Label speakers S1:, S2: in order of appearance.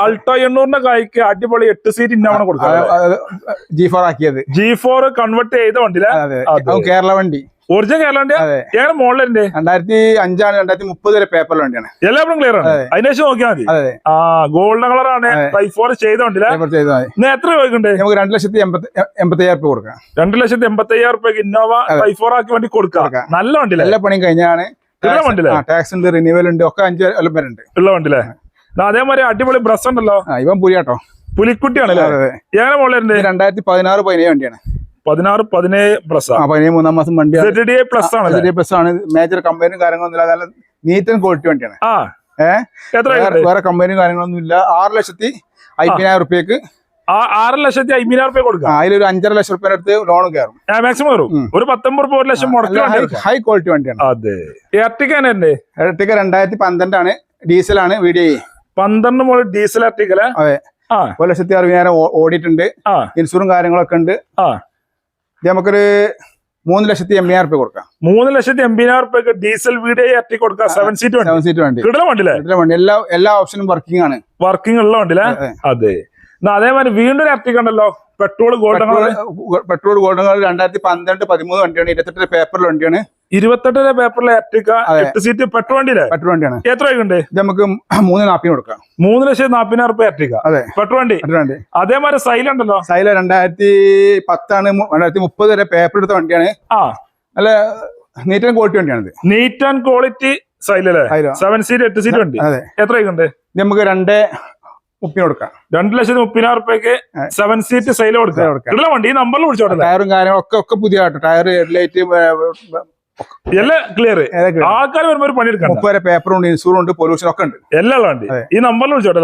S1: Alto 800 കായ്ക്ക് അടിപൊളി 8 seat Innova കൊടുക്കാം.
S2: G4 ആക്കിയത്
S1: G4 കൺവേർട്ട് ചെയ്ത വണ്ടിയിലെ
S2: കേരള വണ്ടി,
S1: ഒറിജിനൽ കേരള വണ്ടി. ഏറെ മോഡലിന്റെ
S2: 2005 2030 വരെ പേപ്പർ വണ്ടിയാണ്.
S1: എല്ലാവരും ക്ലിയർ ആണ്. അതിനേശം നോക്കിയാൽ മതി. ഗോൾഡൻ കളറാണ്. Type 4 ചെയ്ത വണ്ടിയിലെ എത്ര രൂപയ്ക്കുണ്ട്?
S2: നമുക്ക് 2,85,000 രൂപ കൊടുക്കാം.
S1: 2,85,000 രൂപയ്ക്ക് ഇന്നോവ Type 4 ആക്കി വണ്ടി കൊടുക്കാം. നല്ല വണ്ടിയിലെ
S2: എല്ലാ പണിയും കഴിഞ്ഞാണ്. ടാക്സ് ഉണ്ട്, റിന്യൂവൽ ഉണ്ട്, ഒക്കെ 5 കൊല്ലം വരെ ഉണ്ട്
S1: ഉള്ള വണ്ടിയിലെ. അതേമാതിരി അടിപൊളി ബ്രസ് ഉണ്ടല്ലോ.
S2: ഇവൻ പുലിയാട്ടോ,
S1: പുലിക്കുട്ടിയാണല്ലേ. ഏറെ മോഡലുണ്ട്?
S2: 2016-17 വണ്ടിയാണ്.
S1: 16-17 പ്ലസ്
S2: 13 മാസം വണ്ടി
S1: പ്ലസ്
S2: ആണ്. മേജർ കമ്പനിയും കാര്യങ്ങളൊന്നും ഇല്ല. നല്ല നീറ്റ് ആൻഡ് ക്വാളിറ്റി വണ്ടിയാണ്. വേറെ കമ്പനിയും കാര്യങ്ങളൊന്നും ഇല്ല. 6,50,000 രൂപയ്ക്ക്
S1: 6,50,000 കൊടുക്കാം.
S2: അതിലൊരു 5.5 ലക്ഷം രൂപ അടുത്ത് ലോൺ കയറും.
S1: മാക്സിമം കയറും. ഒരു 19 1 ലക്ഷം മുടക്കി.
S2: ഹൈ ക്വാളിറ്റി വണ്ടിയാണ്.
S1: അതെ. എർട്ടിക്ക
S2: 2012 ആണ്. ഡീസലാണ്. VDI
S1: 12 മുതൽ ഡീസൽ എർട്ടിക്കല്.
S2: അതെ. 1,60,000 ഓടിയിട്ടുണ്ട്. ഇൻഷുറും കാര്യങ്ങളൊക്കെ ഉണ്ട്. നമുക്കൊരു 3,80,000 രൂപ കൊടുക്കാം.
S1: 3,80,000 രൂപയ്ക്ക് ഡീസൽ VDI എർട്ടിക്ക കൊടുക്കാം. 7 സീറ്റ്
S2: വണ്ടി.
S1: വണ്ടി.
S2: എല്ലാ ഓപ്ഷനും വർക്കിംഗ് ആണ്.
S1: വർക്കിംഗ് ഉള്ള വണ്ടിയിലെ. അതെ. അതേമാതിരി വീണ്ടും എർട്ടിക്ക ഉണ്ടല്ലോ. പെട്രോൾ ഗോൾഡൻ
S2: 2012-13 വണ്ടിയാണ്. 28 പേപ്പറിൽ വണ്ടിയാണ്.
S1: 28 പേപ്പറിലെ എർട്ടിക്ക 8 സീറ്റ് പെട്രോൾ വണ്ടിയിലെ.
S2: വണ്ടിയാണ്.
S1: എത്ര രൂപയുണ്ട്?
S2: നമുക്ക് 3,40,000 കൊടുക്കാം.
S1: 3,40,000 രൂപ എർട്ടിക്ക.
S2: അതെ,
S1: പെട്രോൾ വണ്ടി. അതേമാതിരി സൈല ഉണ്ടല്ലോ.
S2: സൈല 2010 2030 വരെ പേപ്പർ എടുത്ത വണ്ടിയാണ്. നല്ല നീറ്റ് ആൻഡ് ക്വാളിറ്റി വണ്ടിയാണ്.
S1: നീറ്റ് ആൻഡ് ക്വാളിറ്റി സൈലല്ലേ. 7 സീറ്റ് 8 സീറ്റ് വണ്ടി. എത്ര രൂപയുണ്ട്?
S2: നമുക്ക് 2,30,000 കൊടുക്കാം.
S1: 2,30,000 രൂപയ്ക്ക് 7 സീറ്റ് സൈല കൊടുക്കാം. വണ്ടി ഈ നമ്പറിൽ വിളിച്ചോട്ടെ.
S2: ടയറും കാര്യങ്ങളൊക്കെ പുതിയ ടയർ, ഹെഡ്ലൈറ്റ്
S1: എല്ലാം ക്ലിയർ. ആൾക്കാർ വരുമ്പോൾ ഒരു പണിയെടുക്കാം.
S2: 30 പേപ്പറുണ്ട്, ഇൻഷൂറും ഉണ്ട്, പൊല്യൂഷൻ ഒക്കെ ഉണ്ട്.
S1: എല്ലാം വണ്ടി ഈ നമ്പറിൽ വിളിച്ചോട്ടെ.